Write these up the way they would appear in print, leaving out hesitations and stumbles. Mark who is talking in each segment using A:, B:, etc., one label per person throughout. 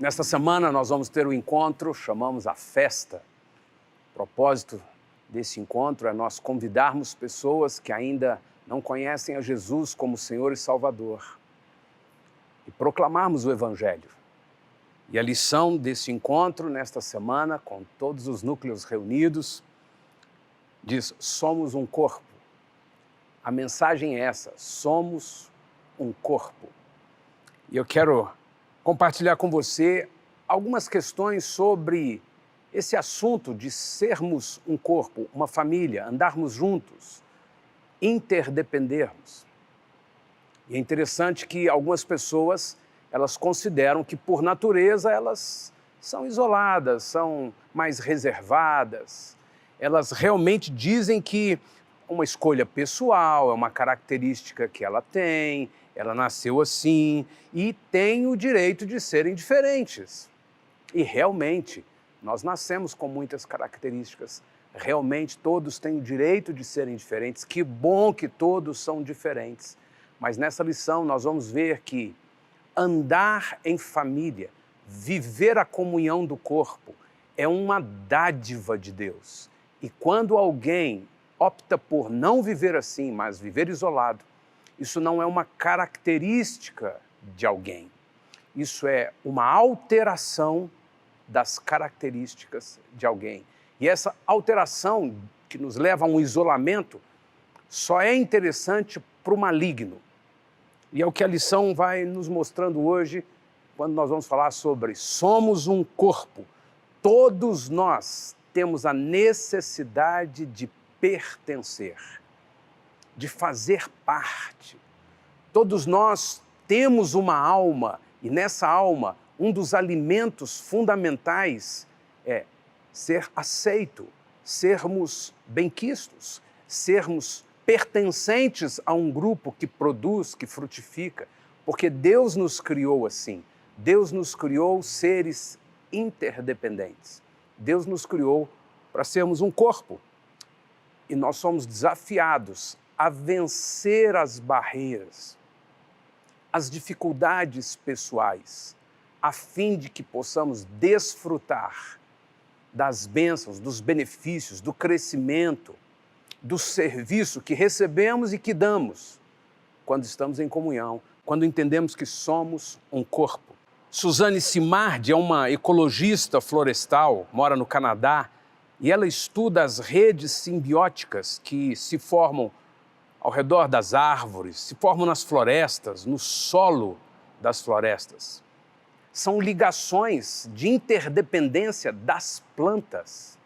A: Nesta semana nós vamos ter um encontro, chamamos a festa. O propósito desse encontro é nós convidarmos pessoas que ainda não conhecem a Jesus como Senhor e Salvador e proclamarmos o Evangelho. E a lição desse encontro, nesta semana, com todos os núcleos reunidos, diz: somos um corpo. A mensagem é essa: somos um corpo. E eu quero compartilhar com você algumas questões sobre esse assunto de sermos um corpo, uma família, andarmos juntos, interdependermos. E é interessante que algumas pessoas, elas consideram que, por natureza, elas são isoladas, são mais reservadas. Elas realmente dizem que é uma escolha pessoal, é uma característica que ela tem, ela nasceu assim e tem o direito de serem diferentes. E realmente, nós nascemos com muitas características. Realmente, todos têm o direito de serem diferentes. Que bom que todos são diferentes. Mas nessa lição nós vamos ver que andar em família, viver a comunhão do corpo, é uma dádiva de Deus. E quando alguém opta por não viver assim, mas viver isolado, isso não é uma característica de alguém. Isso é uma alteração das características de alguém. E essa alteração que nos leva a um isolamento só é interessante para o maligno. E é o que a lição vai nos mostrando hoje, quando nós vamos falar sobre somos um corpo. Todos nós temos a necessidade de pertencer, de fazer parte. Todos nós temos uma alma, e nessa alma, um dos alimentos fundamentais é ser aceito, sermos benquistos, sermos pertencentes a um grupo que produz, que frutifica, porque Deus nos criou assim. Deus nos criou seres interdependentes. Deus nos criou para sermos um corpo. E nós somos desafiados a vencer as barreiras, as dificuldades pessoais, a fim de que possamos desfrutar das bênçãos, dos benefícios, do crescimento, do serviço que recebemos e que damos quando estamos em comunhão, quando entendemos que somos um corpo. Suzanne Simard é uma ecologista florestal, mora no Canadá, e ela estuda as redes simbióticas que se formam ao redor das árvores, se formam nas florestas, no solo das florestas. São ligações de interdependência das plantas.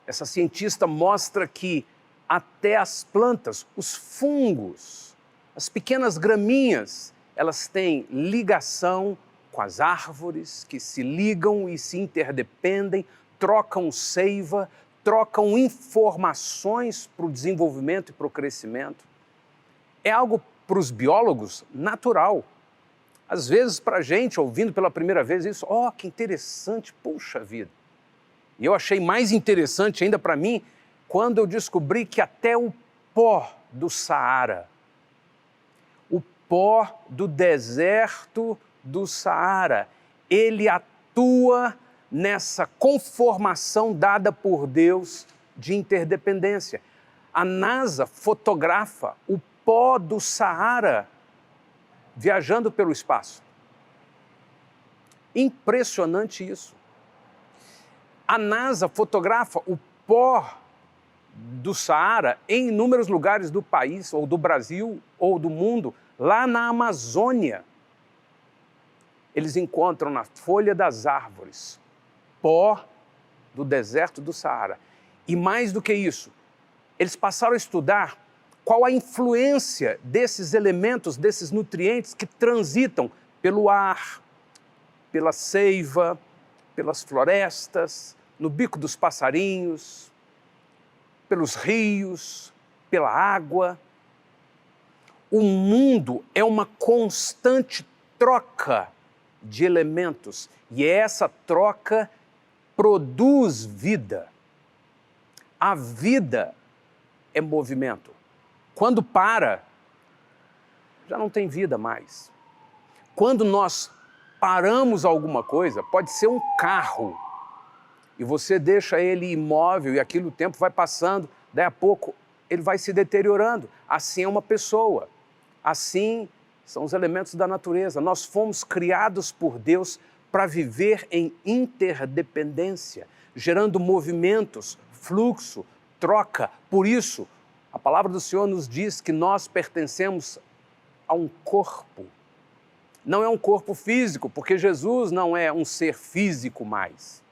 A: Essa cientista mostra que até as plantas, os fungos, as pequenas graminhas, elas têm ligação com as árvores, que se ligam e se interdependem, trocam seiva, trocam informações para o desenvolvimento e para o crescimento. É algo para os biólogos natural. Às vezes, para a gente, ouvindo pela primeira vez isso, que interessante, puxa vida. E eu achei mais interessante ainda para mim quando eu descobri que até o pó do Saara, o pó do deserto do Saara, ele atua nessa conformação dada por Deus de interdependência. A NASA fotografa o pó do Saara viajando pelo espaço. Impressionante isso. A NASA fotografa o pó do Saara em inúmeros lugares do país, ou do Brasil, ou do mundo, lá na Amazônia. Eles encontram na folha das árvores pó do deserto do Saara. E mais do que isso, eles passaram a estudar qual a influência desses elementos, desses nutrientes que transitam pelo ar, pela seiva, pelas florestas, no bico dos passarinhos, pelos rios, pela água. O mundo é uma constante troca de elementos e essa troca produz vida. A vida é movimento. Quando para, já não tem vida mais. Quando nós reparamos alguma coisa, pode ser um carro, e você deixa ele imóvel e aquilo, o tempo vai passando, daí a pouco ele vai se deteriorando. Assim é uma pessoa, assim são os elementos da natureza. Nós fomos criados por Deus para viver em interdependência, gerando movimentos, fluxo, troca. Por isso, a palavra do Senhor nos diz que nós pertencemos a um corpo. Não é um corpo físico, porque Jesus não é um ser físico mais.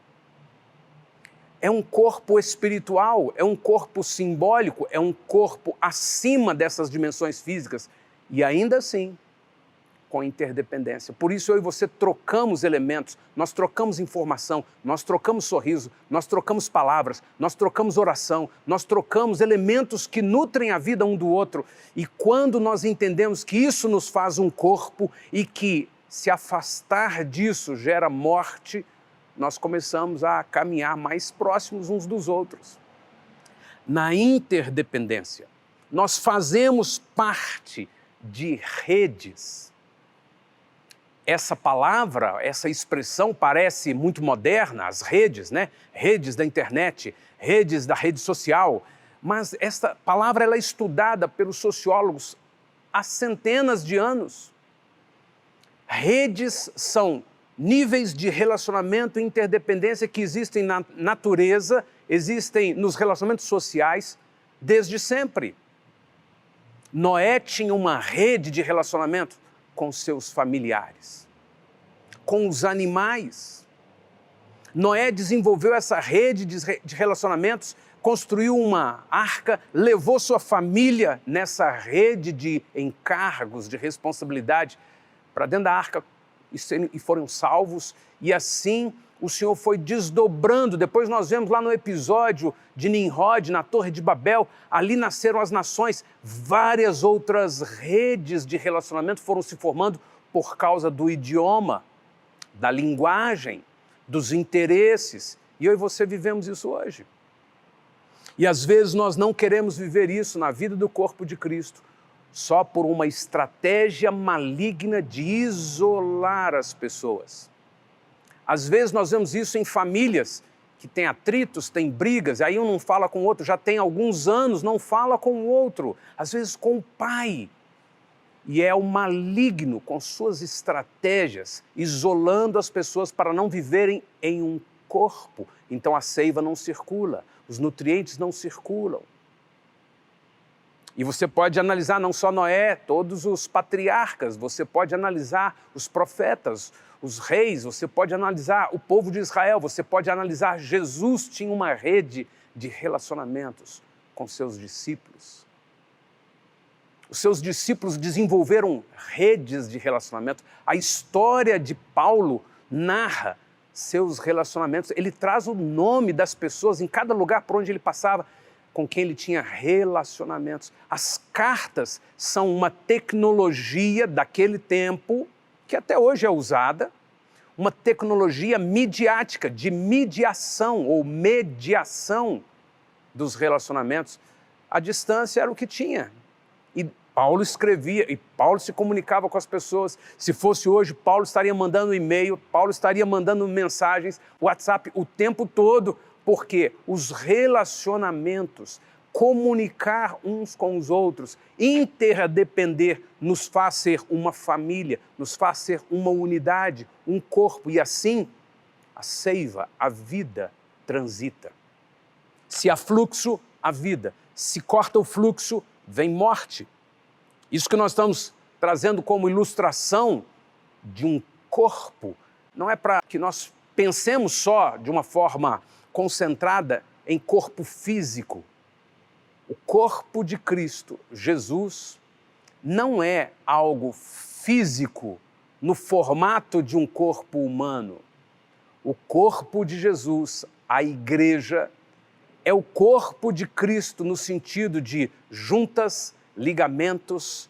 A: É um corpo espiritual, é um corpo simbólico, é um corpo acima dessas dimensões físicas e ainda assim com interdependência. Por isso eu e você trocamos elementos, nós trocamos informação, nós trocamos sorriso, nós trocamos palavras, nós trocamos oração, nós trocamos elementos que nutrem a vida um do outro. E quando nós entendemos que isso nos faz um corpo e que se afastar disso gera morte, nós começamos a caminhar mais próximos uns dos outros. Na interdependência, nós fazemos parte de redes. Essa palavra, essa expressão parece muito moderna, as redes, né? Redes da internet, redes da rede social, mas essa palavra ela é estudada pelos sociólogos há centenas de anos. Redes são níveis de relacionamento e interdependência que existem na natureza, existem nos relacionamentos sociais desde sempre. Noé tinha uma rede de relacionamento com seus familiares, com os animais. Noé desenvolveu essa rede de relacionamentos, construiu uma arca, levou sua família nessa rede de encargos, de responsabilidade, para dentro da arca e foram salvos. E assim o Senhor foi desdobrando. Depois nós vemos lá no episódio de Nimrod, na Torre de Babel, ali nasceram as nações. Várias outras redes de relacionamento foram se formando por causa do idioma, da linguagem, dos interesses. E eu e você vivemos isso hoje. E às vezes nós não queremos viver isso na vida do corpo de Cristo, só por uma estratégia maligna de isolar as pessoas. Às vezes nós vemos isso em famílias que têm atritos, têm brigas, aí um não fala com o outro, já tem alguns anos, não fala com o outro, às vezes com o pai. E é o maligno com suas estratégias, isolando as pessoas para não viverem em um corpo. Então a seiva não circula, os nutrientes não circulam. E você pode analisar não só Noé, todos os patriarcas, você pode analisar os profetas, os reis, você pode analisar o povo de Israel, você pode analisar Jesus tinha uma rede de relacionamentos com seus discípulos. Os seus discípulos desenvolveram redes de relacionamento. A história de Paulo narra seus relacionamentos, ele traz o nome das pessoas em cada lugar por onde ele passava, com quem ele tinha relacionamentos. As cartas são uma tecnologia daquele tempo, que até hoje é usada, uma tecnologia midiática, de mediação ou mediação dos relacionamentos. A distância era o que tinha. E Paulo escrevia, e Paulo se comunicava com as pessoas. Se fosse hoje, Paulo estaria mandando e-mail, Paulo estaria mandando mensagens, WhatsApp o tempo todo, porque os relacionamentos, comunicar uns com os outros, interdepender, nos faz ser uma família, nos faz ser uma unidade, um corpo, e assim a seiva, a vida transita. Se há fluxo, há vida. Se corta o fluxo, vem morte. Isso que nós estamos trazendo como ilustração de um corpo, não é para que nós pensemos só de uma forma concentrada em corpo físico. O corpo de Cristo, Jesus, não é algo físico no formato de um corpo humano. O corpo de Jesus, a igreja, é o corpo de Cristo no sentido de juntas, ligamentos,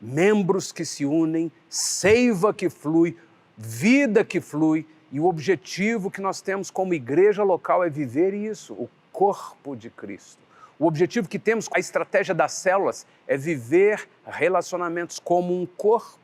A: membros que se unem, seiva que flui, vida que flui. E o objetivo que nós temos como igreja local é viver isso, o corpo de Cristo. O objetivo que temos, a estratégia das células, é viver relacionamentos como um corpo.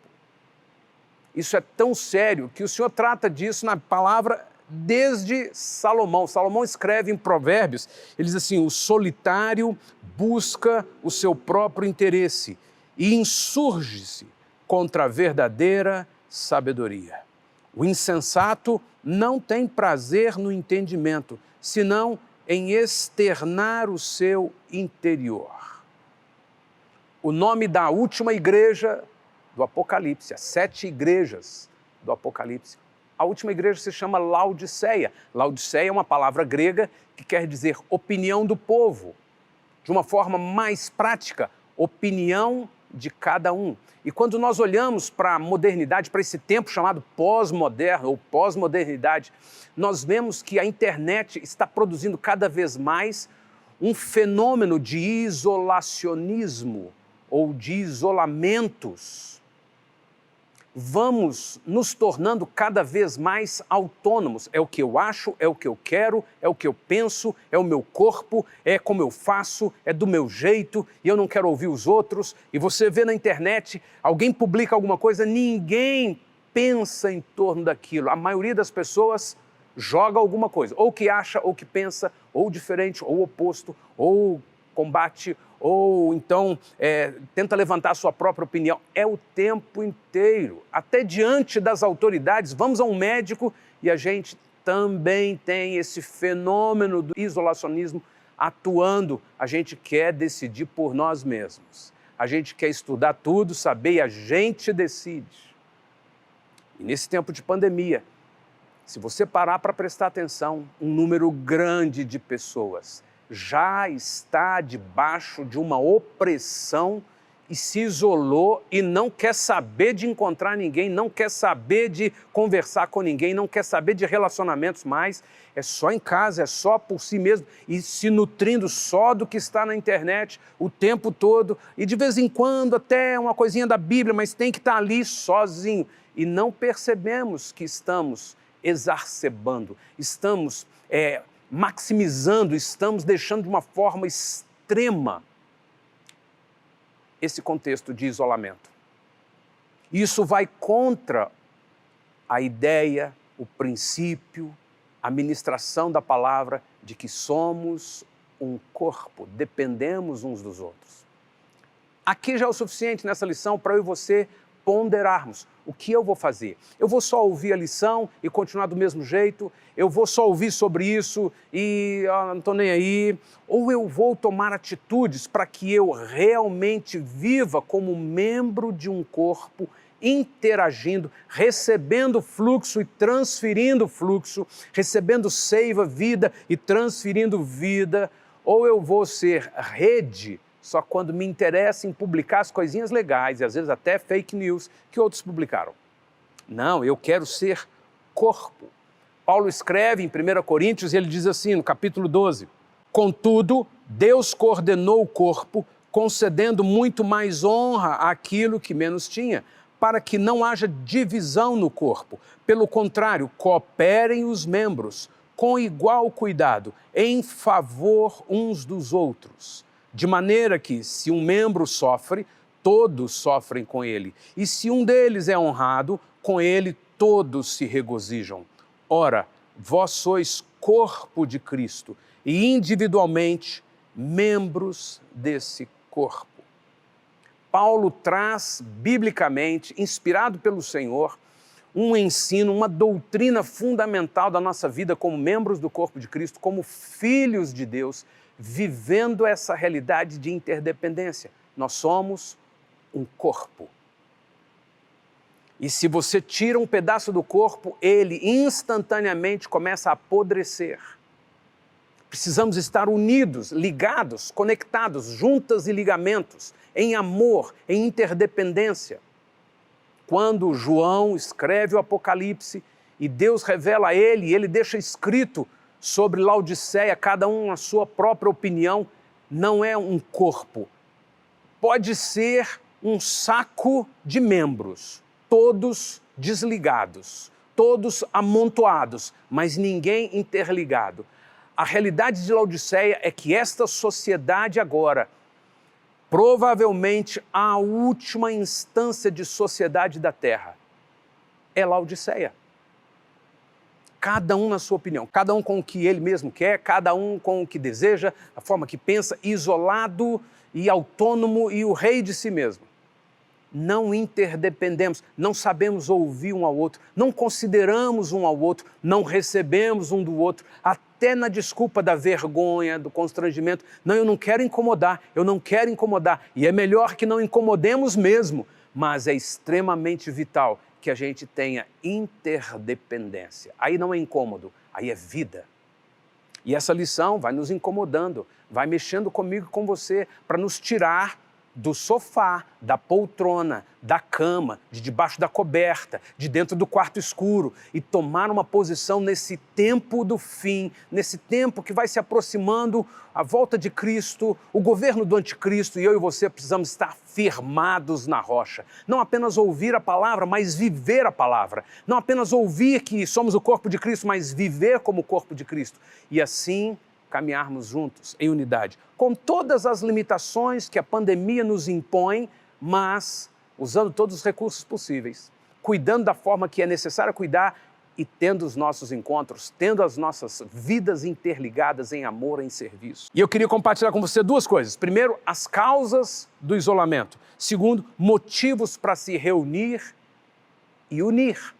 A: Isso é tão sério que o Senhor trata disso na palavra desde Salomão. Salomão escreve em Provérbios, ele diz assim: o solitário busca o seu próprio interesse e insurge-se contra a verdadeira sabedoria. O insensato não tem prazer no entendimento, senão em externar o seu interior. O nome da última igreja do Apocalipse, as 7 igrejas do Apocalipse, a última igreja se chama Laodiceia. Laodiceia é uma palavra grega que quer dizer opinião do povo. De uma forma mais prática, opinião de cada um. E quando nós olhamos para a modernidade, para esse tempo chamado pós-moderno ou pós-modernidade, nós vemos que a internet está produzindo cada vez mais um fenômeno de isolacionismo ou de isolamentos. Vamos nos tornando cada vez mais autônomos. É o que eu acho, é o que eu quero, é o que eu penso, é o meu corpo, é como eu faço, é do meu jeito e eu não quero ouvir os outros. E você vê na internet, alguém publica alguma coisa, ninguém pensa em torno daquilo. A maioria das pessoas joga alguma coisa, ou que acha, ou que pensa, ou diferente, ou oposto, ou combate, ou então tenta levantar a sua própria opinião. É o tempo inteiro. Até diante das autoridades, vamos a um médico e a gente também tem esse fenômeno do isolacionismo atuando. A gente quer decidir por nós mesmos. A gente quer estudar tudo, saber, e a gente decide. E nesse tempo de pandemia, se você parar para prestar atenção, um número grande de pessoas já está debaixo de uma opressão e se isolou e não quer saber de encontrar ninguém, não quer saber de conversar com ninguém, não quer saber de relacionamentos mais, é só em casa, é só por si mesmo e se nutrindo só do que está na internet o tempo todo e de vez em quando até uma coisinha da Bíblia, mas tem que estar ali sozinho e não percebemos que estamos exacerbando, estamos maximizando, estamos deixando de uma forma extrema esse contexto de isolamento. Isso vai contra a ideia, o princípio, a ministração da palavra de que somos um corpo, dependemos uns dos outros. Aqui já é o suficiente nessa lição para eu e você ponderarmos. O que eu vou fazer? Eu vou só ouvir a lição e continuar do mesmo jeito? Eu vou só ouvir sobre isso e não estou nem aí? Ou eu vou tomar atitudes para que eu realmente viva como membro de um corpo, interagindo, recebendo fluxo e transferindo fluxo, recebendo seiva, vida e transferindo vida? Ou eu vou ser rede só quando me interessa em publicar as coisinhas legais, e às vezes até fake news, que outros publicaram? Não, eu quero ser corpo. Paulo escreve em 1 Coríntios, e ele diz assim, no capítulo 12, contudo, Deus coordenou o corpo, concedendo muito mais honra àquilo que menos tinha, para que não haja divisão no corpo. Pelo contrário, cooperem os membros com igual cuidado, em favor uns dos outros. De maneira que, se um membro sofre, todos sofrem com ele. E se um deles é honrado, com ele todos se regozijam. Ora, vós sois corpo de Cristo e individualmente membros desse corpo. Paulo traz, biblicamente, inspirado pelo Senhor, um ensino, uma doutrina fundamental da nossa vida como membros do corpo de Cristo, como filhos de Deus, vivendo essa realidade de interdependência. Nós somos um corpo. E se você tira um pedaço do corpo, ele instantaneamente começa a apodrecer. Precisamos estar unidos, ligados, conectados, juntas e ligamentos, em amor, em interdependência. Quando João escreve o Apocalipse e Deus revela a ele, e ele deixa escrito sobre Laodiceia, cada um a sua própria opinião, não é um corpo. Pode ser um saco de membros, todos desligados, todos amontoados, mas ninguém interligado. A realidade de Laodiceia é que esta sociedade agora, provavelmente a última instância de sociedade da Terra, é Laodiceia. Cada um na sua opinião, cada um com o que ele mesmo quer, cada um com o que deseja, a forma que pensa, isolado e autônomo e o rei de si mesmo. Não interdependemos, não sabemos ouvir um ao outro, não consideramos um ao outro, não recebemos um do outro, até na desculpa da vergonha, do constrangimento. Não, eu não quero incomodar, eu não quero incomodar. E é melhor que não incomodemos mesmo, mas é extremamente vital que a gente tenha interdependência. Aí não é incômodo, aí é vida. E essa lição vai nos incomodando, vai mexendo comigo e com você, para nos tirar do sofá, da poltrona, da cama, de debaixo da coberta, de dentro do quarto escuro e tomar uma posição nesse tempo do fim, nesse tempo que vai se aproximando a volta de Cristo, o governo do anticristo, e eu e você precisamos estar firmados na rocha. Não apenas ouvir a palavra, mas viver a palavra. Não apenas ouvir que somos o corpo de Cristo, mas viver como o corpo de Cristo. E assim caminharmos juntos, em unidade, com todas as limitações que a pandemia nos impõe, mas usando todos os recursos possíveis, cuidando da forma que é necessário cuidar e tendo os nossos encontros, tendo as nossas vidas interligadas em amor, em serviço. E eu queria compartilhar com você duas coisas. Primeiro, as causas do isolamento. Segundo, motivos para se reunir e unir.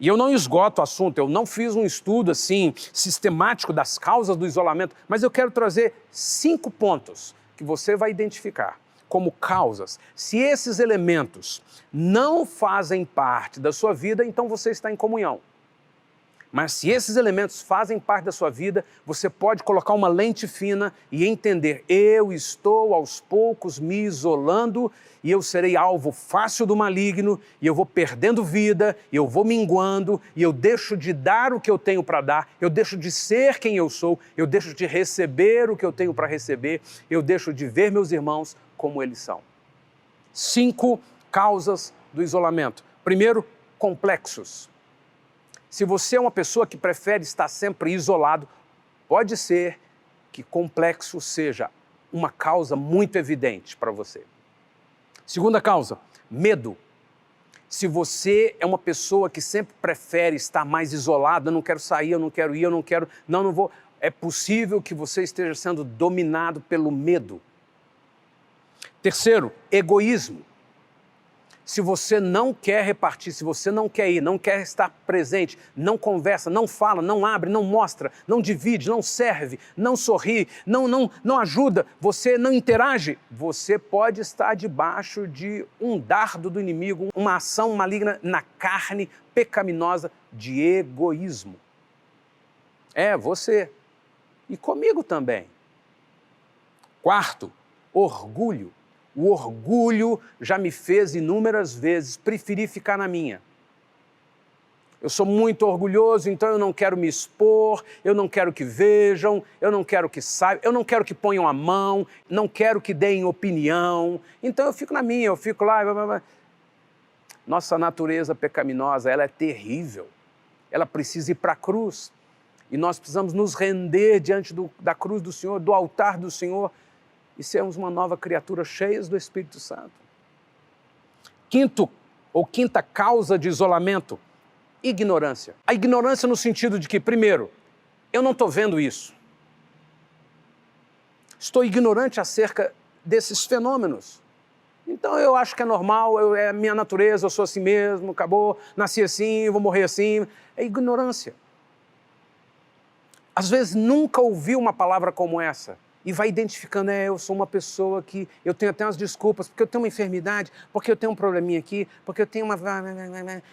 A: E eu não esgoto o assunto, eu não fiz um estudo assim sistemático das causas do isolamento, mas eu quero trazer 5 pontos que você vai identificar como causas. Se esses elementos não fazem parte da sua vida, então você está em comunhão. Mas se esses elementos fazem parte da sua vida, você pode colocar uma lente fina e entender: eu estou aos poucos me isolando e eu serei alvo fácil do maligno, e eu vou perdendo vida, e eu vou minguando, e eu deixo de dar o que eu tenho para dar, eu deixo de ser quem eu sou, eu deixo de receber o que eu tenho para receber, eu deixo de ver meus irmãos como eles são. 5 causas do isolamento. Primeiro, complexos. Se você é uma pessoa que prefere estar sempre isolado, pode ser que complexo seja uma causa muito evidente para você. Segunda causa, medo. Se você é uma pessoa que sempre prefere estar mais isolado, eu não quero sair, eu não quero ir, não vou, é possível que você esteja sendo dominado pelo medo. Terceiro, egoísmo. Se você não quer repartir, se você não quer ir, não quer estar presente, não conversa, não fala, não abre, não mostra, não divide, não serve, não sorri, não ajuda, você não interage, você pode estar debaixo de um dardo do inimigo, uma ação maligna na carne pecaminosa de egoísmo. É você. E comigo também. Quarto, orgulho. O orgulho já me fez inúmeras vezes preferir ficar na minha. Eu sou muito orgulhoso, então eu não quero me expor, eu não quero que vejam, eu não quero que saibam, eu não quero que ponham a mão, não quero que deem opinião. Então eu fico na minha, eu fico lá. Nossa natureza pecaminosa, ela é terrível. Ela precisa ir para a cruz. E nós precisamos nos render diante da cruz do Senhor, do altar do Senhor, e sermos uma nova criatura cheias do Espírito Santo. Quinta causa de isolamento, ignorância. A ignorância no sentido de que, primeiro, eu não estou vendo isso. Estou ignorante acerca desses fenômenos. Então eu acho que é normal, é a minha natureza, eu sou assim mesmo, acabou, nasci assim, vou morrer assim. É ignorância. Às vezes nunca ouviu uma palavra como essa. E vai identificando, eu sou uma pessoa que eu tenho até umas desculpas, porque eu tenho uma enfermidade, porque eu tenho um probleminha aqui, porque eu tenho uma...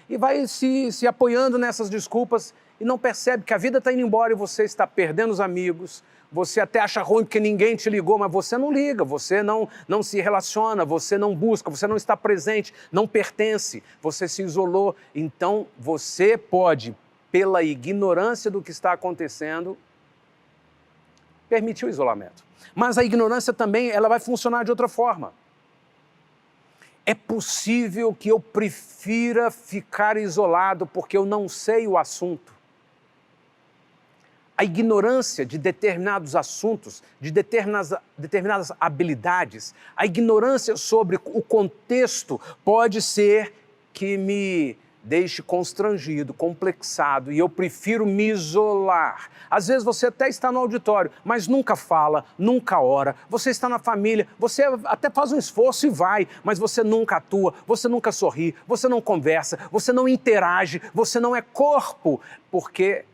A: E vai se apoiando nessas desculpas e não percebe que a vida está indo embora e você está perdendo os amigos, você até acha ruim porque ninguém te ligou, mas você não liga, você não se relaciona, você não busca, você não está presente, não pertence, você se isolou. Então você pode, pela ignorância do que está acontecendo, permitir o isolamento. Mas a ignorância também ela vai funcionar de outra forma. É possível que eu prefira ficar isolado porque eu não sei o assunto. A ignorância de determinados assuntos, de determinadas habilidades, a ignorância sobre o contexto pode ser que me deixe constrangido, complexado, e eu prefiro me isolar. Às vezes você até está no auditório, mas nunca fala, nunca ora. Você está na família, você até faz um esforço e vai, mas você nunca atua, você nunca sorri, você não conversa, você não interage, você não é corpo, porque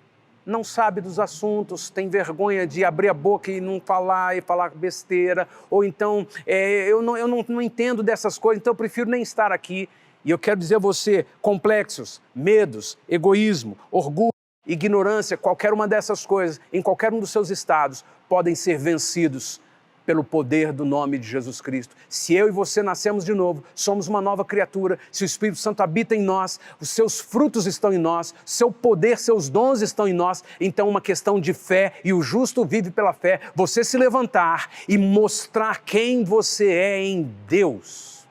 A: não sabe dos assuntos, tem vergonha de abrir a boca e não falar, e falar besteira, ou então, eu não entendo dessas coisas, então eu prefiro nem estar aqui. E eu quero dizer a você, complexos, medos, egoísmo, orgulho, ignorância, qualquer uma dessas coisas, em qualquer um dos seus estados, podem ser vencidos pelo poder do nome de Jesus Cristo. Se eu e você nascemos de novo, somos uma nova criatura, se o Espírito Santo habita em nós, os seus frutos estão em nós, seu poder, seus dons estão em nós, então uma questão de fé, e o justo vive pela fé, você se levantar e mostrar quem você é em Deus,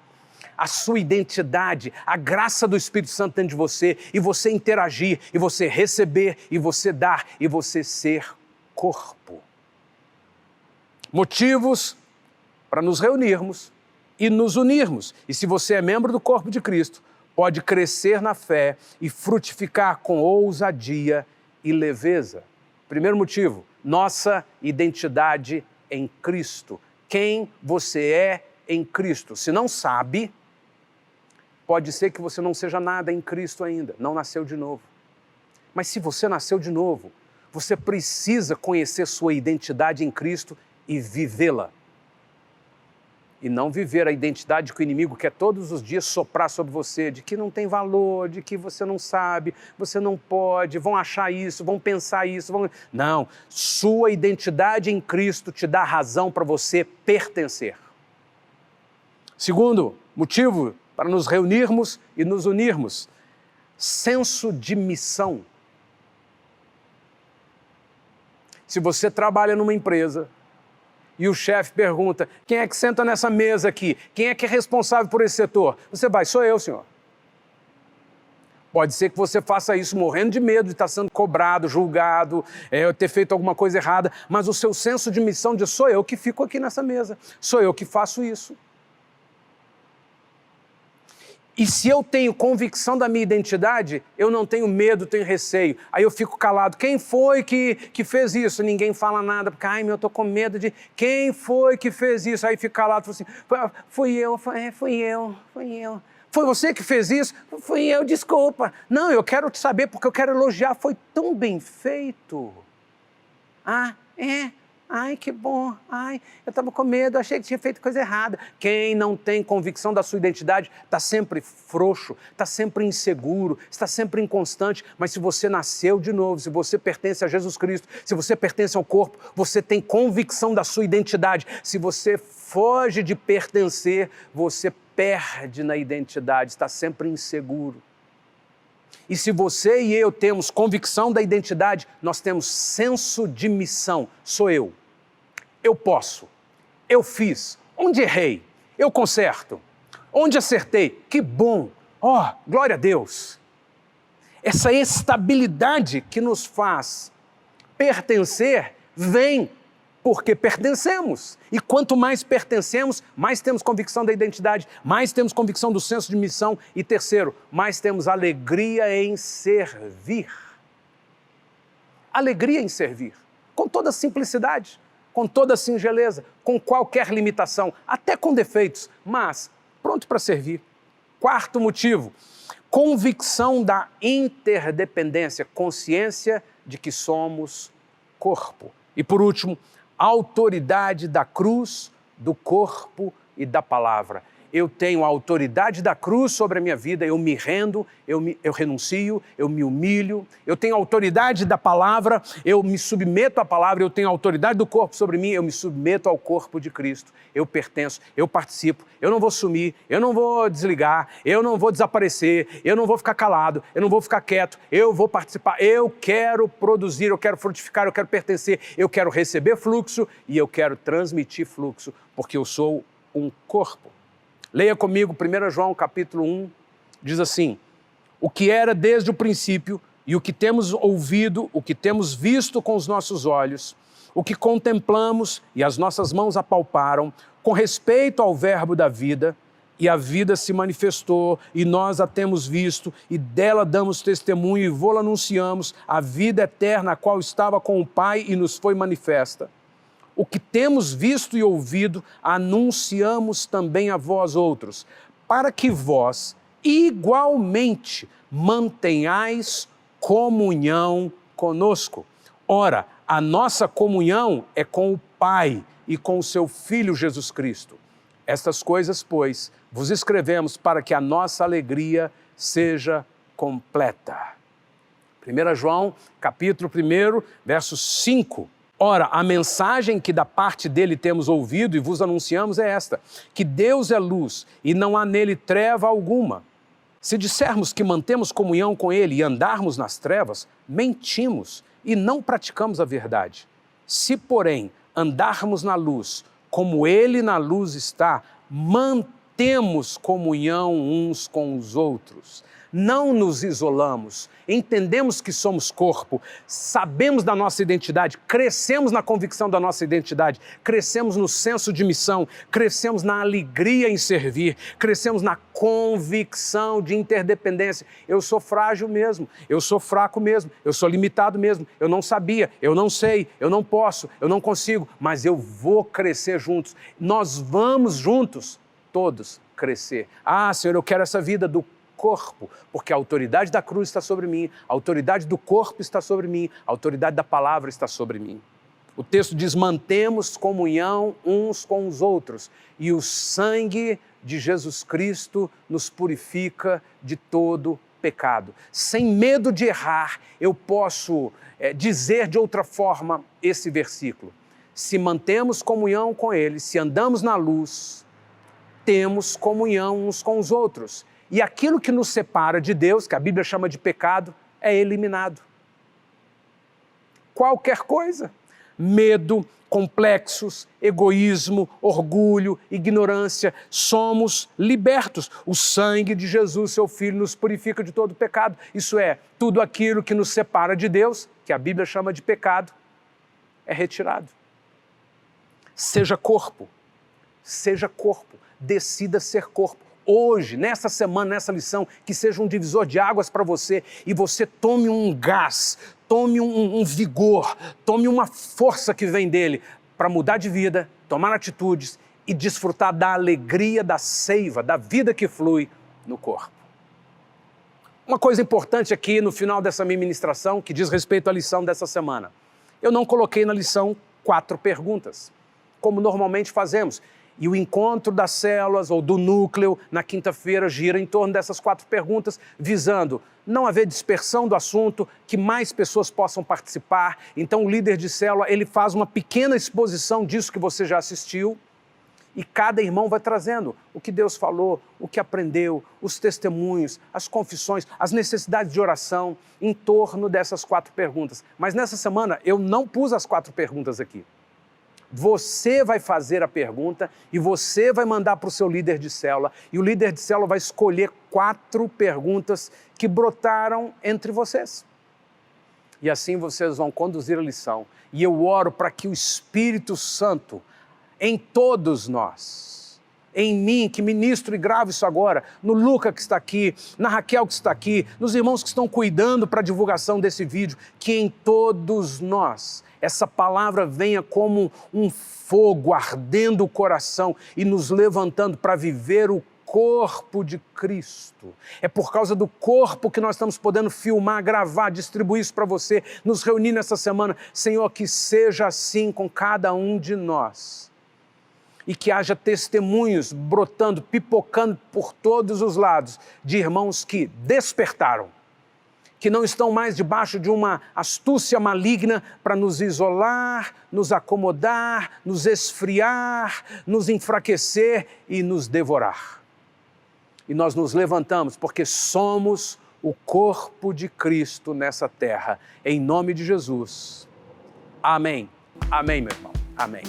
A: a sua identidade, a graça do Espírito Santo dentro de você, e você interagir, e você receber, e você dar, e você ser corpo. Motivos para nos reunirmos e nos unirmos. E se você é membro do corpo de Cristo, pode crescer na fé e frutificar com ousadia e leveza. Primeiro motivo, nossa identidade em Cristo. Quem você é em Cristo. Se não sabe, pode ser que você não seja nada em Cristo ainda, não nasceu de novo. Mas se você nasceu de novo, você precisa conhecer sua identidade em Cristo e vivê-la. E não viver a identidade que o inimigo quer todos os dias soprar sobre você, de que não tem valor, de que você não sabe, você não pode, vão achar isso, vão pensar isso. Não, sua identidade em Cristo te dá razão para você pertencer. Segundo motivo para nos reunirmos e nos unirmos, senso de missão. Se você trabalha numa empresa, e o chefe pergunta, quem é que senta nessa mesa aqui? Quem é que é responsável por esse setor? Você vai, sou eu, senhor. Pode ser que você faça isso morrendo de medo de estar sendo cobrado, julgado, ter feito alguma coisa errada, mas o seu senso de missão diz, sou eu que fico aqui nessa mesa, sou eu que faço isso. E se eu tenho convicção da minha identidade, eu não tenho medo, tenho receio. Aí eu fico calado. Quem foi que fez isso? Ninguém fala nada, porque, eu estou com medo de... Quem foi que fez isso? Aí fico calado, falo assim, fui eu. Foi você que fez isso? Fui eu, desculpa. Não, eu quero te saber, porque eu quero elogiar. Foi tão bem feito. Ai, que bom, eu estava com medo, achei que tinha feito coisa errada. Quem não tem convicção da sua identidade está sempre frouxo, está sempre inseguro, está sempre inconstante, mas se você nasceu de novo, se você pertence a Jesus Cristo, se você pertence ao corpo, você tem convicção da sua identidade. Se você foge de pertencer, você perde na identidade, está sempre inseguro. E se você e eu temos convicção da identidade, nós temos senso de missão. Sou eu. Eu posso. Eu fiz. Onde errei? Eu conserto. Onde acertei? Que bom. Glória a Deus. Essa estabilidade que nos faz pertencer vem porque pertencemos. E quanto mais pertencemos, mais temos convicção da identidade, mais temos convicção do senso de missão e, terceiro, mais temos alegria em servir. Alegria em servir, com toda simplicidade, com toda singeleza, com qualquer limitação, até com defeitos, mas pronto para servir. Quarto motivo, convicção da interdependência, consciência de que somos corpo. E por último, autoridade da cruz, do corpo e da palavra. Eu tenho a autoridade da cruz sobre a minha vida, eu me rendo, eu renuncio, eu me humilho, eu tenho a autoridade da palavra, eu me submeto à palavra, eu tenho a autoridade do corpo sobre mim, eu me submeto ao corpo de Cristo, eu pertenço, eu participo, eu não vou sumir, eu não vou desligar, eu não vou desaparecer, eu não vou ficar calado, eu não vou ficar quieto, eu vou participar, eu quero produzir, eu quero frutificar, eu quero pertencer, eu quero receber fluxo e eu quero transmitir fluxo, porque eu sou um corpo. Leia comigo 1 João capítulo 1, diz assim, o que era desde o princípio e o que temos ouvido, o que temos visto com os nossos olhos, o que contemplamos e as nossas mãos apalparam, com respeito ao verbo da vida, E a vida se manifestou, e nós a temos visto, e dela damos testemunho, e vô-la anunciamos, a vida eterna, a qual estava com o Pai e nos foi manifesta. O que temos visto e ouvido, anunciamos também a vós outros, para que vós, igualmente, mantenhais comunhão conosco. Ora, a nossa comunhão é com o Pai e com o seu Filho Jesus Cristo. Estas coisas, pois, vos escrevemos para que a nossa alegria seja completa. 1 João, capítulo 1, verso 5. Ora, a mensagem que da parte dele temos ouvido e vos anunciamos é esta, que Deus é luz e não há nele treva alguma. Se dissermos que mantemos comunhão com ele e andarmos nas trevas, mentimos e não praticamos a verdade. Se, porém, andarmos na luz, como ele na luz está, mantemos comunhão uns com os outros. Não nos isolamos, entendemos que somos corpo, sabemos da nossa identidade, crescemos na convicção da nossa identidade, crescemos no senso de missão, crescemos na alegria em servir, crescemos na convicção de interdependência. Eu sou frágil mesmo, eu sou fraco mesmo, eu sou limitado mesmo, eu não sabia, eu não sei, eu não posso, eu não consigo, mas eu vou crescer juntos. Nós vamos juntos, todos, crescer. Ah, Senhor, eu quero essa vida do corpo, porque a autoridade da cruz está sobre mim, a autoridade do corpo está sobre mim, a autoridade da palavra está sobre mim. O texto diz, mantemos comunhão uns com os outros, e o sangue de Jesus Cristo nos purifica de todo pecado. Sem medo de errar, eu posso dizer de outra forma esse versículo. Se mantemos comunhão com Ele, se andamos na luz, temos comunhão uns com os outros. E aquilo que nos separa de Deus, que a Bíblia chama de pecado, é eliminado. Qualquer coisa. Medo, complexos, egoísmo, orgulho, ignorância, somos libertos. O sangue de Jesus, seu Filho, nos purifica de todo pecado. Isso é, tudo aquilo que nos separa de Deus, que a Bíblia chama de pecado, é retirado. Seja corpo, decida ser corpo. Hoje, nessa semana, nessa lição, que seja um divisor de águas para você e você tome um gás, tome um vigor, tome uma força que vem dele para mudar de vida, tomar atitudes e desfrutar da alegria, da seiva, da vida que flui no corpo. Uma coisa importante aqui no final dessa minha ministração, que diz respeito à lição dessa semana. Eu não coloquei na lição 4 perguntas, como normalmente fazemos. E o encontro das células ou do núcleo na quinta-feira gira em torno dessas 4 perguntas, visando não haver dispersão do assunto, que mais pessoas possam participar. Então o líder de célula, ele faz uma pequena exposição disso que você já assistiu e cada irmão vai trazendo o que Deus falou, o que aprendeu, os testemunhos, as confissões, as necessidades de oração em torno dessas 4 perguntas. Mas nessa semana eu não pus as 4 perguntas aqui. Você vai fazer a pergunta e você vai mandar para o seu líder de célula e o líder de célula vai escolher 4 perguntas que brotaram entre vocês. E assim vocês vão conduzir a lição. E eu oro para que o Espírito Santo, em todos nós, em mim, que ministro e gravo isso agora, no Luca que está aqui, na Raquel que está aqui, nos irmãos que estão cuidando para a divulgação desse vídeo, que em todos nós essa palavra venha como um fogo ardendo o coração e nos levantando para viver o corpo de Cristo. É por causa do corpo que nós estamos podendo filmar, gravar, distribuir isso para você, nos reunir nessa semana. Senhor, que seja assim com cada um de nós. E que haja testemunhos brotando, pipocando por todos os lados de irmãos que despertaram, que não estão mais debaixo de uma astúcia maligna para nos isolar, nos acomodar, nos esfriar, nos enfraquecer e nos devorar. E nós nos levantamos porque somos o corpo de Cristo nessa terra. Em nome de Jesus. Amém. Amém, meu irmão. Amém.